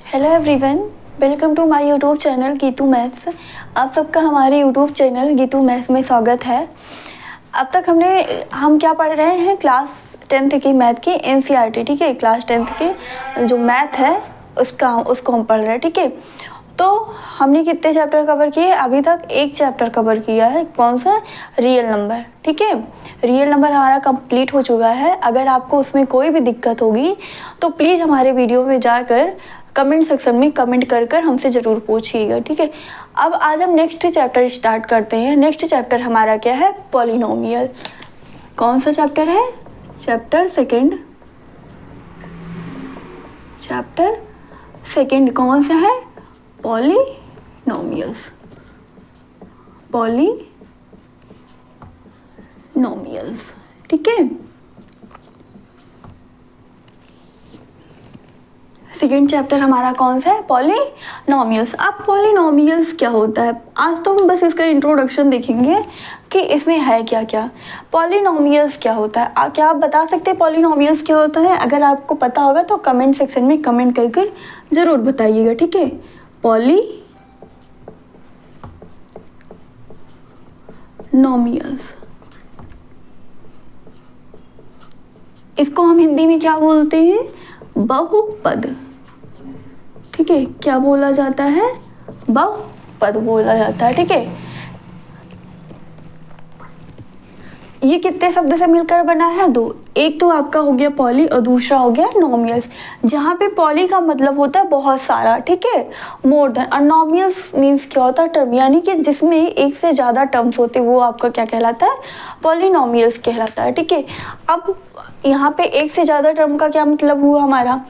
Hello everyone, welcome to my YouTube channel Geetu maths. आप सबका हमारे यूट्यूब चैनल गीतू मैथ्स में स्वागत है। अब तक हम क्या पढ़ रहे हैं, क्लास 10th की मैथ की एनसीईआरटी, ठीक है। क्लास 10th के जो मैथ है उसको हम पढ़ रहे हैं, ठीक है। तो हमने कितने चैप्टर कवर किए? अभी तक एक चैप्टर कवर किया है, कौन सा? रियल नंबर, ठीक है। रियल नंबर हमारा कंप्लीट हो चुका है। अगर आपको उसमें कोई भी दिक्कत होगी तो प्लीज़ हमारे वीडियो में जाकर कमेंट सेक्शन में कमेंट कर हमसे ज़रूर पूछिएगा, ठीक है। अब आज हम नेक्स्ट चैप्टर स्टार्ट करते हैं। नेक्स्ट चैप्टर हमारा क्या है? पॉलिनोमियल। कौन सा चैप्टर है? चैप्टर सेकंड कौन सा है? पॉलिनोमियल्स। ठीक है। सेकेंड चैप्टर हमारा कौन सा है? पॉलिनोमियल्स। अब पॉलिनोमियल्स क्या होता है? आज तो हम बस इसका इंट्रोडक्शन देखेंगे कि इसमें है क्या क्या। पॉलिनोमियल्स क्या होता है? क्या आप बता सकते हैं पॉलिनोमियल्स क्या होता है? अगर आपको पता होगा तो कमेंट सेक्शन में कमेंट कर ज़रूर बताइएगा, ठीक है। पॉलिनोमियल्स, इसको हम हिंदी में क्या बोलते हैं? बहुपद, ठीक है। क्या बोला जाता है? बहुपद बोला जाता है, ठीक है। ये कितने शब्द से मिलकर बना है? दो। एक तो आपका हो गया पॉली और दूसरा हो गया नोमियल्स। जहाँ पे पॉली का मतलब होता है बहुत सारा, ठीक है, मोर देन। और नोमियल्स मीन्स क्या होता है? टर्म, यानी कि जिसमें एक से ज़्यादा टर्म्स होते हैं वो आपका क्या कहलाता है? पॉलिनोमियल्स कहलाता है, ठीक है। अब यहाँ पे एक से ज़्यादा टर्म का क्या मतलब हुआ हमारा?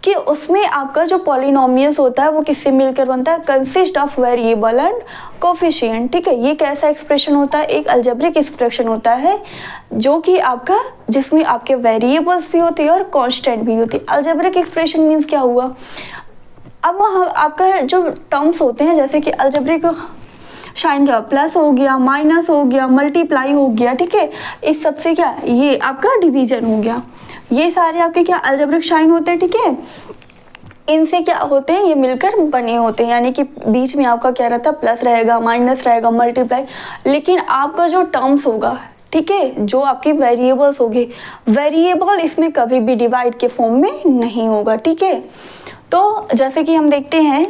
कि उसमें आपका जो पॉलिनोमियल्स होता है वो किससे मिलकर बनता है? Consist of variable and coefficient, ठीक है। ये कैसा एक्सप्रेशन होता है? एक अलजेब्रिक एक्सप्रेशन होता है जो कि आपका, जिसमें आपके वेरिएबल्स भी होते हैं और कांस्टेंट भी होते हैं। अलजेब्रिक एक्सप्रेशन मीन्स क्या हुआ? अब आपका जो टर्म्स होते हैं, जैसे कि अलजेब्रिक साइन का प्लस हो गया, माइनस हो गया, मल्टीप्लाई हो गया, ठीक है। इस सबसे क्या, ये आपका डिवीजन हो गया। ये सारे आपके क्या अलजेब्रिक साइन होते हैं, ठीक है। इनसे क्या होते हैं? ये मिलकर बने होते हैं, यानी कि बीच में आपका क्या रहता है? प्लस रहेगा, माइनस रहेगा, मल्टीप्लाई। लेकिन आपका जो टर्म्स होगा, ठीक है, जो आपकी वेरिएबल्स होगी, वेरिएबल इसमें कभी भी डिवाइड के फॉर्म में नहीं होगा, ठीक है। तो जैसे कि हम देखते हैं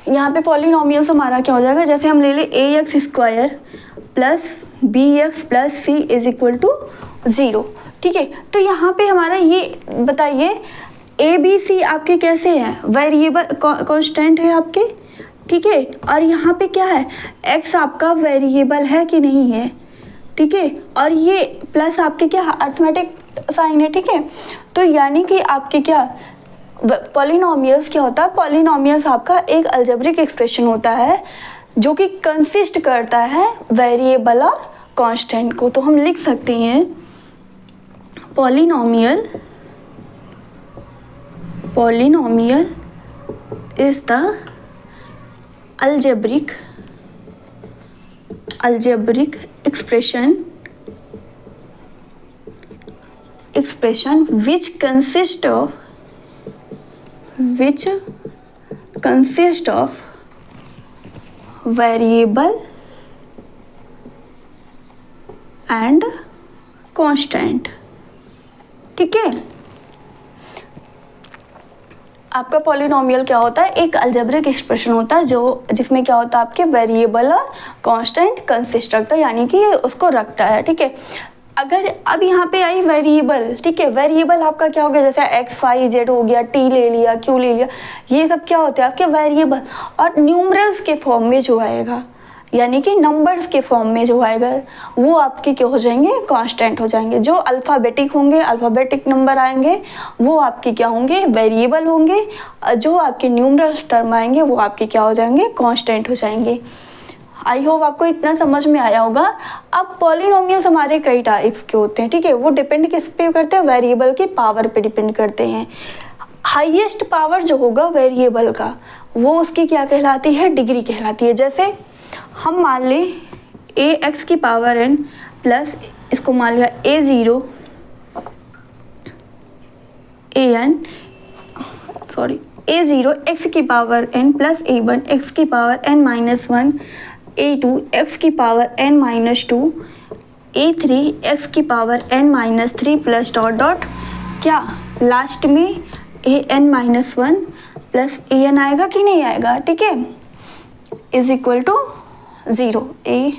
यहाँ पे पॉलिनोमियल्स हमारा क्या हो जाएगा? जैसे हम ले लें ax² plus bx plus c is equal to 0, ठीक है। तो यहाँ पे हमारा ये बताइए, a b c आपके कैसे हैं? वेरिएबल कांस्टेंट है आपके, ठीक है। और यहाँ पे क्या है? x आपका वेरिएबल है कि नहीं है, ठीक है। और ये प्लस आपके क्या अरिथमेटिक साइन है, ठीक है। तो यानी कि आपके क्या पॉलिनोमियल्स क्या होता है? पॉलिनोमियल्स आपका एक अलजेब्रिक एक्सप्रेशन होता है जो कि कंसिस्ट करता है वेरिएबल और कांस्टेंट को। तो हम लिख सकते हैं polynomial is the algebraic expression which consists of variable and constant, ठीक है। आपका पॉलिनोमियल क्या होता है? एक अलजेब्रिक एक्सप्रेशन होता है जिसमें क्या होता है? आपके वेरिएबल और कांस्टेंट कंसिस्ट रखता है, यानी कि ये उसको रखता है, ठीक है। अगर अब यहाँ पे आई वेरिएबल, ठीक है। वेरिएबल आपका क्या हो गया? जैसे x y z हो गया, t ले लिया, q ले लिया, ये सब क्या होते हैं? आपके वेरिएबल। और न्यूमरल्स के फॉर्म में जो आएगा, यानी कि नंबर्स के फॉर्म में जो आएगा, वो आपके क्या हो जाएंगे? कांस्टेंट हो जाएंगे। जो अल्फ़ाबेटिक होंगे, अल्फ़ाबेटिक नंबर आएंगे, वो आपके क्या होंगे? वेरिएबल होंगे। जो आपके न्यूमरल्स टर्म आएंगे वो आपके क्या हो जाएंगे? कांस्टेंट हो जाएंगे। आई होप आपको इतना समझ में आया होगा। अब पॉलिनोमियल्स हमारे कई टाइप्स के होते हैं, ठीक है। वो डिपेंड किस पे करते हैं? वेरिएबल की पावर पे डिपेंड करते हैं। हाईएस्ट पावर जो होगा वेरिएबल का, वो उसकी क्या कहलाती है? डिग्री कहलाती है। जैसे हम मान लें ax की पावर n प्लस इसको मान लिया a0 an sorry a0 x की power n plus a1 x की power n minus 1, a2 x की power n minus 2, a3 x की power n minus 3 plus dot dot क्या लास्ट में an माइनस 1 प्लस an आएगा कि नहीं आएगा, ठीक है, इज इक्वल टू 0। a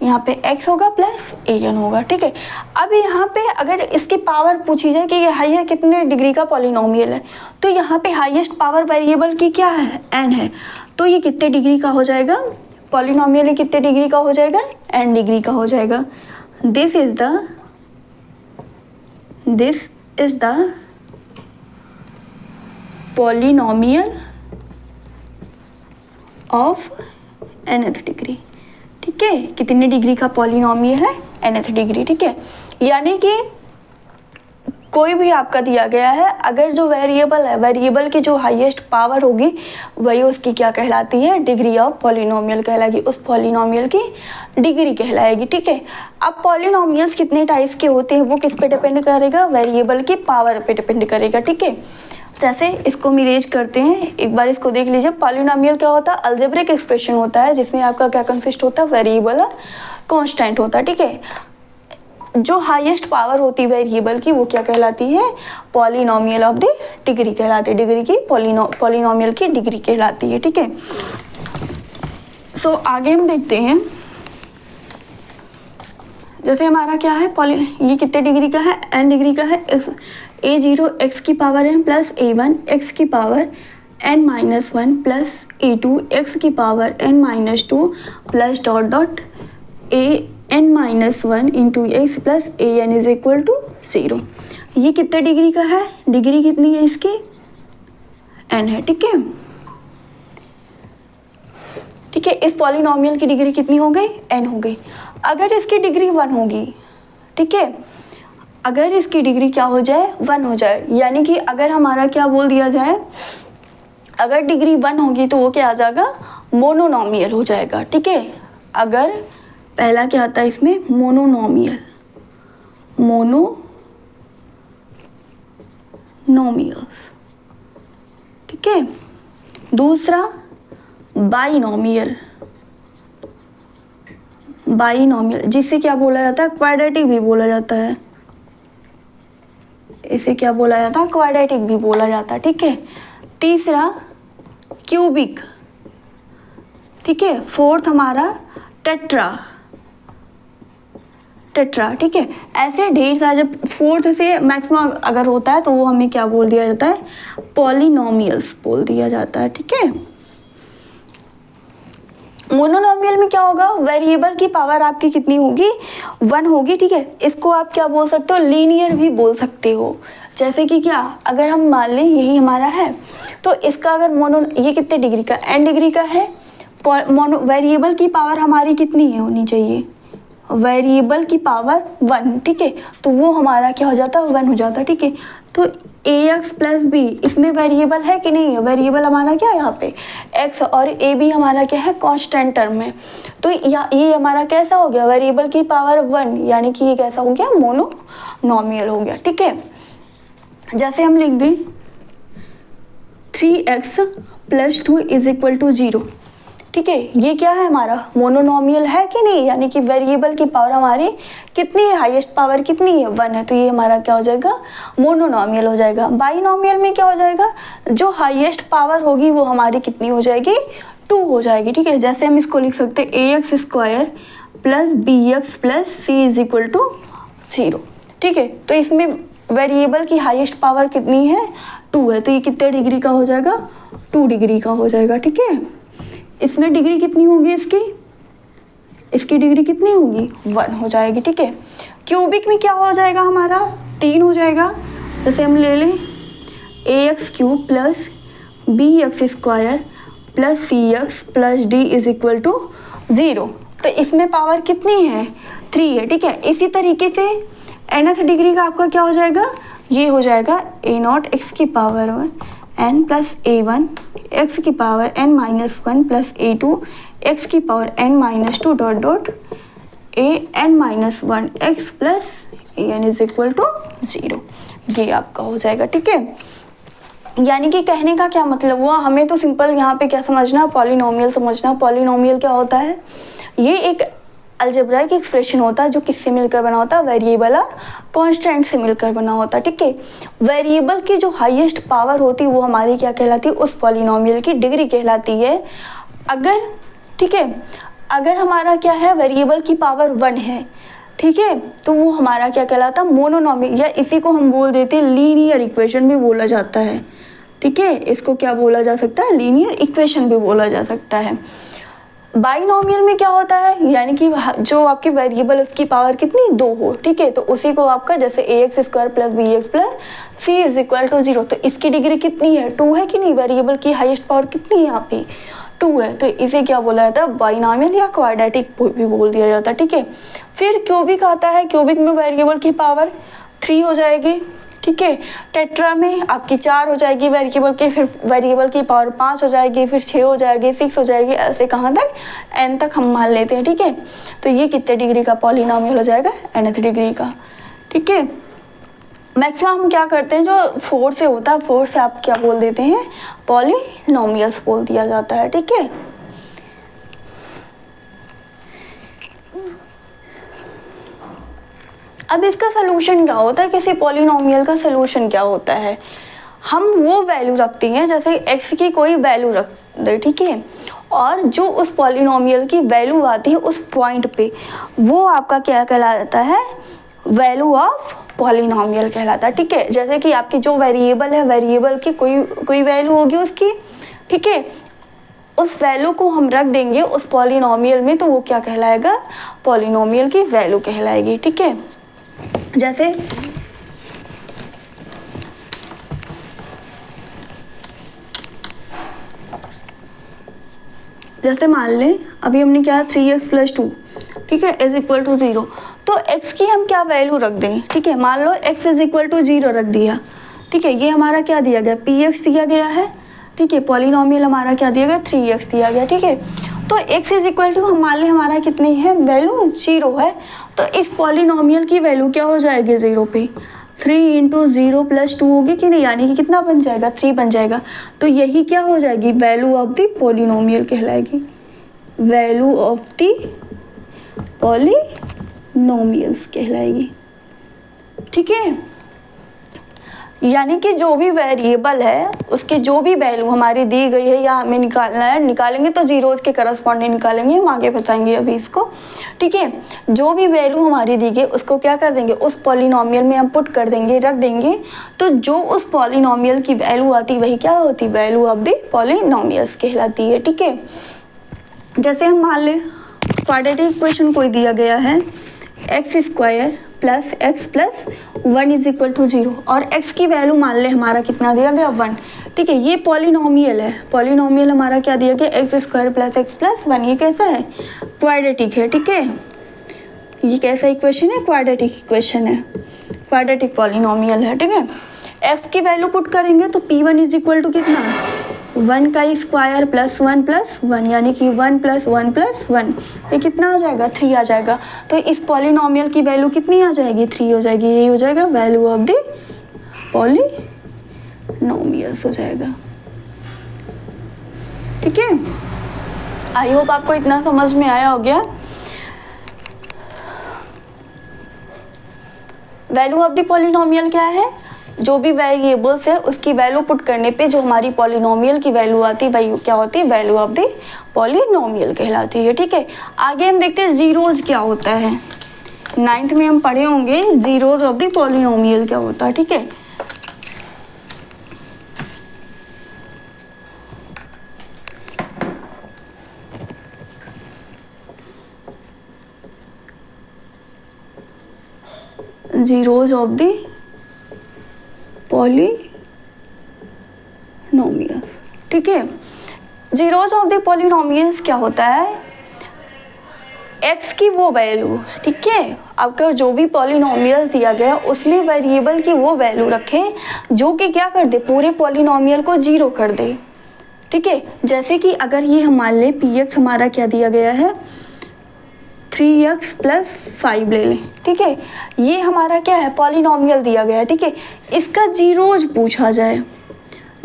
यहाँ पे x होगा प्लस an होगा, ठीक है। अब यहाँ पे अगर इसकी पावर पूछी जाए कि ये हायर कितने डिग्री का पॉलिनोमियल है, तो यहाँ पे हाईएस्ट पावर वेरिएबल की क्या है, n है, तो ये कितने डिग्री का हो जाएगा, पॉलिनोमियल कितने डिग्री का हो जाएगा, n डिग्री का हो जाएगा। This is the polynomial of nth degree, ठीक है। कितने डिग्री का पॉलिनोमियल है, nth डिग्री, ठीक है। यानी कि कोई भी आपका दिया गया है, अगर जो वेरिएबल है, वेरिएबल की जो हाईएस्ट पावर होगी वही उसकी क्या कहलाती है, डिग्री ऑफ पॉलिनोमियल कहलाएगी, उस पॉलिनोमियल की डिग्री कहलाएगी, ठीक है। अब पॉलिनोमियल्स कितने टाइप्स के होते हैं वो किस पे डिपेंड करेगा, वेरिएबल की पावर पे डिपेंड करेगा, ठीक है। जैसे इसको मिरेज करते हैं, एक बार इसको देख लीजिए। पॉलिनोमियल क्या होता है, अलजेब्रिक एक्सप्रेशन होता है जिसमें आपका क्या कंसिस्ट होता है, वेरिएबल और कांस्टेंट होता है, ठीक है। जो हाईएस्ट पावर होती है वेरिएबल की वो क्या कहलाती है, पॉलिनोमियल ऑफ द डिग्री कहलाती है, डिग्री की पॉलिनोमियल की डिग्री कहलाती है, ठीक है। सो आगे हम देखते हैं, जैसे हमारा क्या है, ये कितने डिग्री का है, n डिग्री का है। a0 x की power n plus a1 x की power n minus 1 plus a2 x की power n minus 2 plus dot dot an minus 1 into x plus an is equal to 0। ये कितने degree का है, degree कितनी है इसकी, n है, ठीक है, ठीक है। इस पॉलिनोमियल की डिग्री कितनी हो गई, n हो गई। अगर इसकी डिग्री 1 होगी, ठीक है, अगर इसकी डिग्री क्या हो जाए, 1 हो जाए, यानी कि अगर हमारा क्या बोल दिया जाए, अगर डिग्री 1 होगी तो वो क्या आ जाएगा, मोनोनोमियल हो जाएगा, ठीक है। अगर पहला क्या आता है इसमें, मोनोनोमियल, ठीक है। दूसरा बाइनोमियल, जिसे क्या बोला जाता है, क्वाड्रेटिक भी बोला जाता है, इसे क्या बोला जाता है, क्वाड्रेटिक भी बोला जाता है, ठीक है। तीसरा क्यूबिक, ठीक है। फोर्थ हमारा टेट्रा, ठीक है। ऐसे ढेर सारे, जब फोर्थ से मैक्सिमम अगर होता है तो वो हमें क्या बोल दिया जाता है, पॉलिनोमियल्स बोल दिया जाता है, ठीक है। मोनोनोमियल में क्या होगा, वेरिएबल की पावर आपकी कितनी होगी, 1 होगी, ठीक है। इसको आप क्या बोल सकते हो, लीनियर भी बोल सकते हो। जैसे कि क्या, अगर हम मान लें यही हमारा है, तो इसका अगर ये कितने डिग्री का, n डिग्री का है, वेरिएबल की पावर हमारी कितनी है होनी चाहिए, वेरिएबल की पावर 1, ठीक है, तो वो हमारा क्या हो जाता है, 1 हो जाता है, ठीक है। तो ax प्लस बी, इसमें वेरिएबल है कि नहीं है, वेरिएबल हमारा क्या है यहाँ पे x, और a भी हमारा क्या है, कांस्टेंट टर्म है। तो ये हमारा कैसा हो गया, वेरिएबल की पावर 1, यानी कि ये कैसा हो गया, मोनोनोमियल हो गया, ठीक है। जैसे हम लिख दें 3x plus 2 is equal to 0, ठीक है। ये क्या है, हमारा मोनोनोमियल है कि नहीं, यानी कि वेरिएबल की पावर हमारी कितनी है, हाईएस्ट पावर कितनी है, 1 है, तो ये हमारा क्या हो जाएगा, मोनोनोमियल हो जाएगा। बाइनोमियल में क्या हो जाएगा, जो हाईएस्ट पावर होगी वो हमारी कितनी हो जाएगी, 2 हो जाएगी, ठीक है। जैसे हम इसको लिख सकते हैं ax square plus bx plus c is equal to 0, ठीक है। तो इसमें वेरिएबल की हाईएस्ट पावर कितनी है, 2 है, तो ये कितने डिग्री का हो जाएगा, 2 डिग्री का हो जाएगा, ठीक है। इसमें डिग्री कितनी होगी, इसकी डिग्री कितनी होगी, 1 हो जाएगी, ठीक है। क्यूबिक में क्या हो जाएगा हमारा, 3 हो जाएगा। जैसे हम ले लें ax cube plus bx square plus cx plus d is equal to 0, तो इसमें पावर कितनी है, 3 है, ठीक है। इसी तरीके से nth डिग्री का आपका क्या हो जाएगा, ये हो जाएगा a0 x की power 1 n plus a1 x की power n minus 1 plus a2 x की power n minus 2 dot dot a n minus 1 x plus a n is equal to 0, ये आपका हो जाएगा, ठीक है। यानी कि कहने का क्या मतलब हुआ, हमें तो सिंपल यहाँ पे क्या समझना, पॉलिनोमियल समझना। पॉलिनोमियल क्या होता है, ये एक अलजेब्राइक एक्सप्रेशन होता है जो किससे मिलकर बना होता है, वेरिएबल और कांस्टेंट से मिलकर बना होता है, ठीक है। वेरिएबल की जो हाईएस्ट पावर होती है वो हमारी क्या कहलाती है, उस पॉलिनोमियल की डिग्री कहलाती है। अगर, ठीक है, अगर हमारा क्या है, वेरिएबल की पावर 1 है, ठीक है, तो वो हमारा क्या कहलाता है, मोनोनोमियल, या इसी को हम बोल देते हैं लीनियर इक्वेशन भी बोला जाता है, ठीक है। इसको क्या बोला जा सकता है, लीनियर इक्वेशन भी बोला जा सकता है। बाइनोमियल में क्या होता है, यानी कि जो आपकी वेरिएबल उसकी पावर कितनी, 2 हो, ठीक है, तो उसी को आपका जैसे ax² + bx + c = 0, तो इसकी डिग्री कितनी है, 2 है कि नहीं, वेरिएबल की हाईएस्ट पावर कितनी है यहाँ पे, 2 है, तो इसे क्या बोला जाता है, बाइनोमियल या क्वाड्रेटिक भी बोल दिया जाता है, ठीक है। फिर क्यूबिक आता है, क्यूबिक में वेरिएबल की पावर 3 हो जाएगी, ठीक है। टेट्रा में आपकी 4 हो जाएगी वेरिएबल की, फिर वेरिएबल की पावर 5 हो जाएगी, फिर 6 हो जाएगी, 6 हो जाएगी, ऐसे कहाँ तक, n तक हम मान लेते हैं, ठीक है। तो ये कितने डिग्री का पॉलिनोमियल हो जाएगा, nth डिग्री का, ठीक है। मैक्सिमम हम क्या करते हैं, जो 4 से होता है, 4 से आप क्या बोल देते हैं, पॉलिनोमियल्स बोल दिया जाता है, ठीक है। अब इसका सलूशन क्या होता है, किसी पॉलिनोमियल का सलूशन क्या होता है, हम वो वैल्यू रखते हैं, जैसे x की कोई वैल्यू रख दे, ठीक है, और जो उस पॉलिनोमियल की वैल्यू आती है उस पॉइंट पे, वो आपका क्या कहलाता है, वैल्यू ऑफ पॉलिनोमियल कहलाता है, ठीक है। जैसे कि आपकी जो वेरिएबल है, वेरिएबल की कोई वैल्यू होगी उसकी, ठीक है, उस वैल्यू को हम रख देंगे उस पॉलिनोमियल में, तो वो क्या कहलाएगा, पॉलिनोमियल की वैल्यू कहलाएगी, ठीक है। जैसे मान लें अभी हमने क्या 3x + 2, ठीक है, = 0, तो x की हम क्या वैल्यू रख दें, ठीक है, मान लो x = 0 रख दिया, ठीक है, ये हमारा क्या दिया गया, px दिया गया है, ठीक है, पॉलिनोमियल हमारा क्या दिया गया, 3x दिया गया, ठीक है। तो x हम मान लें हमारा कितनी है, वैल्यू 0 है, तो इस पॉलिनोमियल की वैल्यू क्या हो जाएगी 0 पे, 3 × 0 + 2 होगी कि नहीं, यानी कि कितना बन जाएगा, 3 बन जाएगा। तो यही क्या हो जाएगी, वैल्यू ऑफ द पॉलिनोमियल कहलाएगी, वैल्यू ऑफ द पॉलिनोमियल्स कहलाएगी, ठीक है। यानी कि जो भी वेरिएबल है उसकी जो भी वैल्यू हमारी दी गई है या हमें निकालना है, निकालेंगे तो जीरोज के करस्पॉन्डिंग निकालेंगे, हम आगे बताएंगे अभी इसको, ठीक है। जो भी वैल्यू हमारी दी गई उसको क्या कर देंगे, उस पॉलिनोमियल में हम पुट कर देंगे, रख देंगे, तो जो उस पॉलिनोमियल की वैल्यू आती वही क्या होती, वैल्यू ऑफ द पॉलिनोमियल्स कहलाती है, ठीक है। जैसे हम मान लें क्वाड्रेटिक इक्वेशन कोई दिया गया है, x² + x + 1 = 0, और x की वैल्यू मान ले हमारा कितना दिया गया, 1, ठीक है। ये पॉलिनोमियल है, पॉलिनोमियल हमारा क्या दिया गया, x² + x + 1, ये कैसा है, क्वाड्रेटिक है, ठीक है। ये कैसा इक्वेशन है, क्वाड्रेटिक इक्वेशन है, क्वाड्रेटिक पॉलिनोमियल है, ठीक है। f की वैल्यू पुट करेंगे तो p1 = कितना, 1 का स्क्वायर + 1 + 1, यानी कि 1 + 1 + 1, ये कितना आ जाएगा, 3 आ जाएगा। तो इस पॉलिनोमियल की वैल्यू कितनी आ जाएगी, 3 हो जाएगी, यही हो जाएगा वैल्यू ऑफ द पॉलिनोमियल्स हो जाएगा, ठीक है। आई होप आपको इतना समझ में आया हो गया। वैल्यू ऑफ द पॉलिनोमियल क्या है, जो भी वेरिएबल्स है उसकी वैल्यू पुट करने पे जो हमारी पॉलिनोमियल की वैल्यू आती है वही क्या होती है, वैल्यू ऑफ द पॉलिनोमियल कहलाती है, ठीक है। आगे हम देखते हैं जीरोज क्या होता है, 9th में हम पढ़े होंगे जीरोज ऑफ द पॉलिनोमियल क्या होता है, ठीक है। जीरोज ऑफ द पॉलिनोमियल्स, ठीक है। जीरोज ऑफ द पॉलिनोमियल्स क्या होता है, x की वो वैल्यू, ठीक है, आपका जो भी पॉलिनोमियल दिया गया उसमें वेरिएबल की वो वैल्यू रखें जो कि क्या कर दे, पूरे पॉलिनोमियल को 0 कर दे, ठीक है। जैसे कि अगर ये हम मान लें px हमारा क्या दिया गया है, 3x + 5 ले लें, ठीक है। ये हमारा क्या है, पॉलिनोमियल दिया गया है, ठीक है। इसका जीरोज पूछा जाए,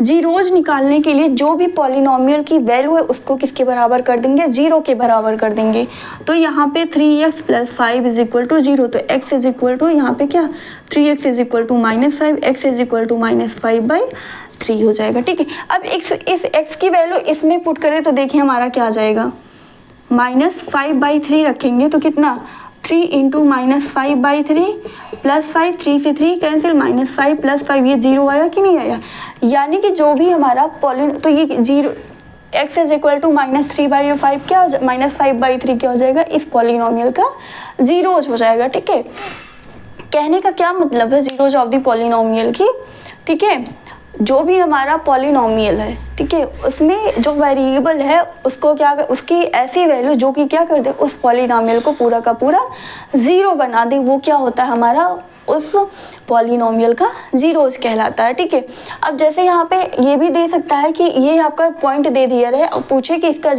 जीरोज निकालने के लिए जो भी पॉलिनोमियल की वैल्यू है उसको किसके बराबर कर देंगे, 0 के बराबर कर देंगे। तो यहाँ पे 3x + 5 = 0, तो x इज इक्वल टू यहाँ पे क्या 3x is equal to -5, x is equal to -5/3 हो जाएगा। ठीक है, अब इस x की वैल्यू इसमें पुट करें तो देखिए हमारा क्या आ जाएगा, -5/3 रखेंगे तो कितना 3 × -5/3 + 5, 3 से 3 कैंसिल, -5 + 5 ये 0 आया कि नहीं आया। यानी कि जो भी हमारा तो ये 0 x इज इक्वल टू -3/5 क्या -5/3 क्या हो जाएगा, इस पॉलिनोमियल का जीरोज हो जाएगा। ठीक है, कहने का क्या मतलब है जीरोज ऑफ द पॉलिनोमियल की। ठीक है, जो भी हमारा पॉलिनोमियल है, ठीक है, उसमें जो वेरिएबल है उसको क्या उसकी ऐसी वैल्यू जो कि क्या कर दे उस पॉलिनोमियल को पूरा का पूरा 0 बना दे, वो क्या होता है हमारा उस पॉलिनोमियल का जीरोज कहलाता है। ठीक है, अब जैसे यहाँ पे ये भी दे सकता है कि ये आपका पॉइंट दे दिया है और पूछे कि इसका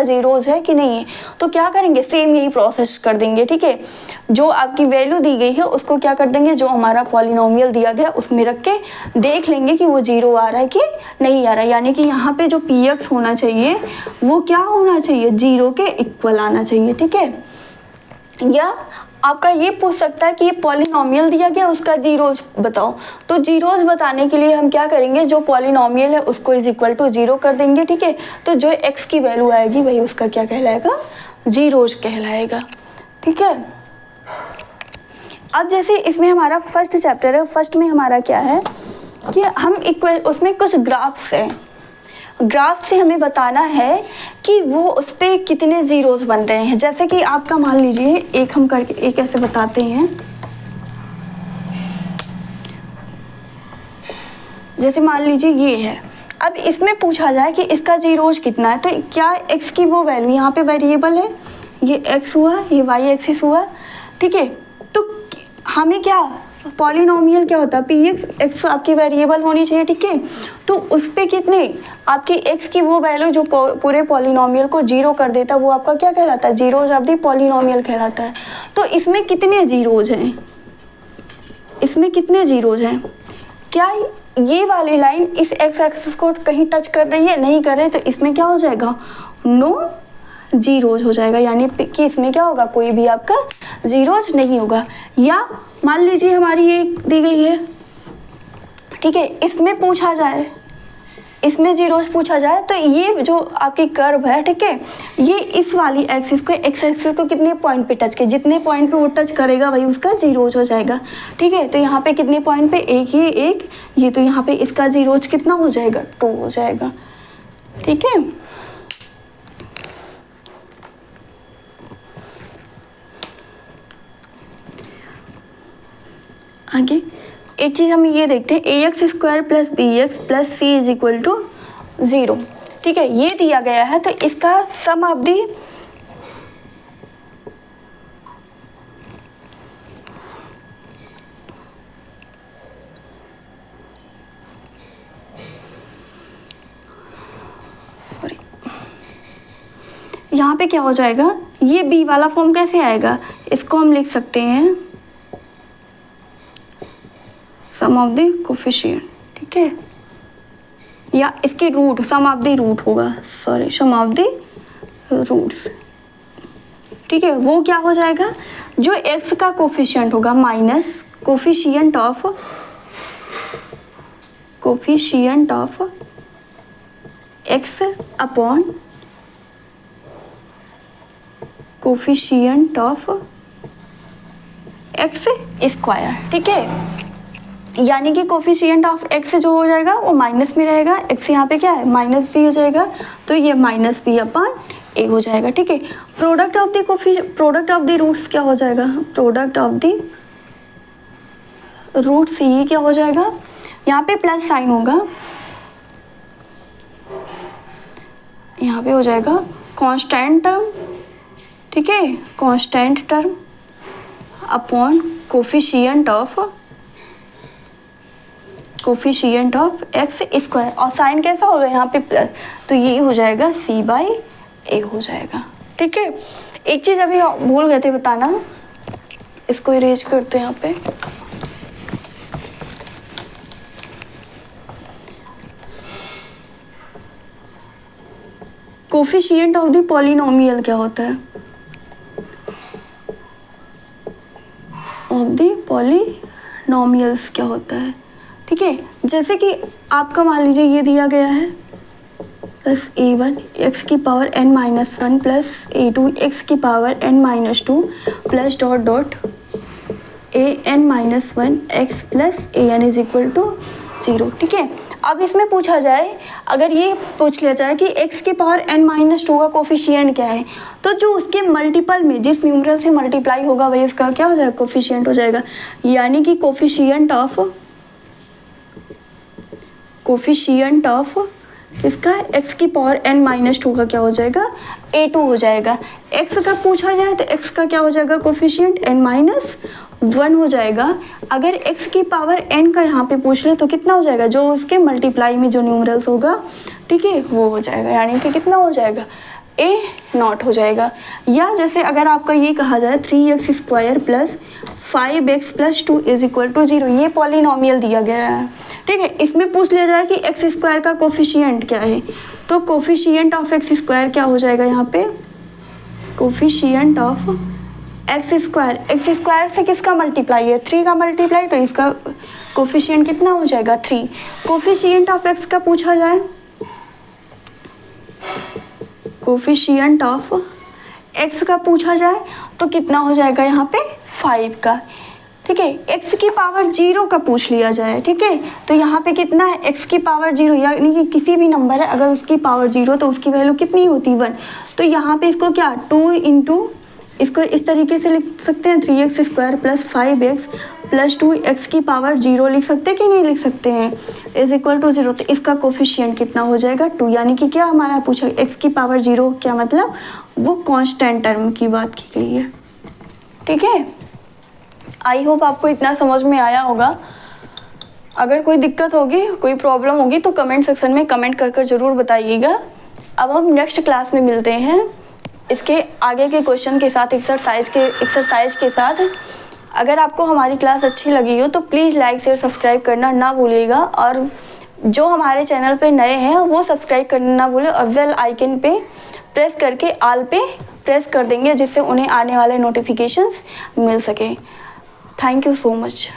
जीरोज है कि नहीं है, तो क्या करेंगे सेम यही प्रोसेस कर देंगे। ठीक है, जो आपकी वैल्यू दी गई है उसको क्या कर देंगे, जो हमारा पॉलिनोमियल दिया गया उसमें रख के देख लेंगे कि वो 0 आ रहा है कि नहीं आ रहा है। यानी कि यहाँ पे जो px होना चाहिए वो क्या होना चाहिए, 0 के इक्वल आना चाहिए। ठीक है, या आपका ये पूछ सकता है कि ये पॉलिनोमियल दिया गया उसका जीरोज बताओ, तो जीरोज बताने के लिए हम क्या करेंगे, जो पॉलिनोमियल है उसको इज इक्वल टू 0 कर देंगे। ठीक है, तो जो x की वैल्यू आएगी वही उसका क्या कहलाएगा, जीरोज कहलाएगा। ठीक है, अब जैसे इसमें हमारा फर्स्ट चैप्टर है, फर्स्ट में हमारा क्या है कि हम उसमें कुछ ग्राफ्स हैं, ग्राफ से हमें बताना है कि वो उस पर कितने जीरोज बन रहे हैं। जैसे कि आपका मान लीजिए एक हम करके एक ऐसे बताते हैं, जैसे मान लीजिए ये है, अब इसमें पूछा जाए कि इसका जीरोज कितना है, तो क्या x की वो वैल्यू यहाँ पे वेरिएबल है, ये x हुआ, ये y एक्सिस हुआ। ठीक है, तो हमें क्या पॉलिनोमियल क्या होता है, px आपकी वेरिएबल होनी चाहिए। ठीक है, तो उस पर कितने आपकी x की वो वैल्यू जो पूरे पॉलिनोमियल को 0 कर देता है वो आपका क्या कहलाता है, जीरोज ऑफ द पॉलिनोमियल कहलाता है। तो इसमें कितने जीरोज हैं, इसमें कितने जीरोज हैं, क्या ये वाली लाइन इस x एक्सिस को कहीं टच कर रही है, नहीं कर रही, तो इसमें क्या हो जाएगा, नो जीरोज हो जाएगा, यानी कि इसमें क्या होगा, कोई भी आपका जीरोज नहीं होगा। या मान लीजिए हमारी ये दी गई है, ठीक है, इसमें पूछा जाए, इसमें जीरोज पूछा जाए, तो ये जो आपकी कर्व है, ठीक है, ये इस वाली एक्सिस को x एक्सिस को कितने पॉइंट पे टच करे, जितने पॉइंट पे वो टच करेगा वही उसका जीरोज हो जाएगा। ठीक है, तो यहाँ पे कितने पॉइंट पे, एक ये, तो यहाँ पे इसका जीरोज कितना हो जाएगा, 2 हो जाएगा। ठीक है, आगे एक चीज़ हम ये देखते हैं, ax² + bx + c = 0। ठीक है, ये दिया गया है, तो इसका सम ऑफ दी यहाँ पे क्या हो जाएगा, ये b वाला फॉर्म कैसे आएगा, इसको हम लिख सकते हैं सम ऑफ द कोफिशिएंट। ठीक है, या इसके root, sum of the root होगा, sorry sum of the roots. ठीक है, वो क्या हो जाएगा, जो x का कोफिशिएंट होगा minus coefficient of x upon coefficient of x²। ठीक है, यानी कि कोफिशिएंट ऑफ x जो हो जाएगा वो माइनस में रहेगा, x यहाँ पे क्या है -b हो जाएगा, तो ये -b/a हो जाएगा। ठीक है, प्रोडक्ट ऑफ द रूट्स क्या हो जाएगा, प्रोडक्ट ऑफ द रूट्स ये क्या हो जाएगा, यहाँ पे प्लस साइन होगा, यहाँ पे हो जाएगा कांस्टेंट टर्म। ठीक है, constant term upon coefficient of x², और साइन कैसा होगा यहाँ पे प्लस, तो ये हो जाएगा c/a हो जाएगा। ठीक है, एक चीज़ अभी भूल गए थे बताना, इसको इरेज करते हैं यहाँ पे। कोफिशिएंट ऑफ द पॉलिनोमियल क्या होता है, ऑफ द पॉलिनोमियल्स क्या होता है, ठीक है। जैसे कि आपका मान लीजिए ये दिया गया है प्लस a1 x की power n-1 plus a2 x की power n-2 plus dot dot an-1 x plus an is equal to 0, ठीक है। अब इसमें पूछा जाए, अगर ये पूछ लिया जाए कि x की पावर n-2 का कोफिशिएंट क्या है, तो जो उसके मल्टीपल में जिस न्यूमरल से मल्टीप्लाई होगा वही उसका क्या हो जाएगा, कोफिशिएंट हो जाएगा। यानी कि कोफिशिएंट ऑफ इसका x की पावर n-2 का क्या हो जाएगा, a2 हो जाएगा। x का पूछा जाए तो x का क्या हो जाएगा, कोफिशिएंट n-1 हो जाएगा। अगर x की पावर n का यहाँ पे पूछ ले तो कितना हो जाएगा, जो उसके मल्टीप्लाई में जो न्यूमरल्स होगा, ठीक है, वो हो जाएगा। यानी कि कितना हो जाएगा, a0 हो जाएगा। या जैसे अगर आपका ये कहा जाए 3x² plus 5x plus 2 is equal to 0, ये पॉलिनोमियल दिया गया है, ठीक है। इसमें पूछ लिया जाए कि x² का कोफिशिएंट क्या है, तो कोफिशिएंट ऑफ x² क्या हो जाएगा, यहाँ पे कोफिशिएंट ऑफ x² से किसका मल्टीप्लाई है, 3 का मल्टीप्लाई, तो इसका कोफिशिएंट कितना हो जाएगा, 3। कोफिशिएंट ऑफ x का पूछा जाए, कोफिशिएंट ऑफ x का पूछा जाए तो कितना हो जाएगा, यहाँ पे 5 का, ठीक है। x की पावर 0 का पूछ लिया जाए, ठीक है, तो यहाँ पे कितना है, x की पावर 0, यानी कि किसी भी नंबर है अगर उसकी पावर 0 तो उसकी वैल्यू कितनी होती है, 1। तो यहाँ पे इसको क्या 2 इंटू, इसको इस तरीके से लिख सकते हैं 3x² plus 5x plus 2x की पावर 0 लिख सकते हैं कि नहीं लिख सकते हैं, इज इक्वल टू 0। तो इसका कोफिशिएंट कितना हो जाएगा, 2। यानी कि क्या हमारा पूछा, x की पावर 0 क्या मतलब, वो कांस्टेंट टर्म की बात की गई है, ठीक है। आई होप आपको इतना समझ में आया होगा। अगर कोई दिक्कत होगी, कोई प्रॉब्लम होगी तो कमेंट सेक्शन में कमेंट कर ज़रूर बताइएगा। अब हम नेक्स्ट क्लास में मिलते हैं इसके आगे के क्वेश्चन के साथ, एक्सरसाइज के साथ। अगर आपको हमारी क्लास अच्छी लगी हो तो प्लीज़ लाइक शेयर सब्सक्राइब करना ना भूलिएगा, और जो हमारे चैनल पे नए हैं वो सब्सक्राइब करना ना भूलें, और बेल आइकन पे प्रेस करके ऑल पे प्रेस कर देंगे, जिससे उन्हें आने वाले नोटिफिकेशंस मिल सके। Thank you so much.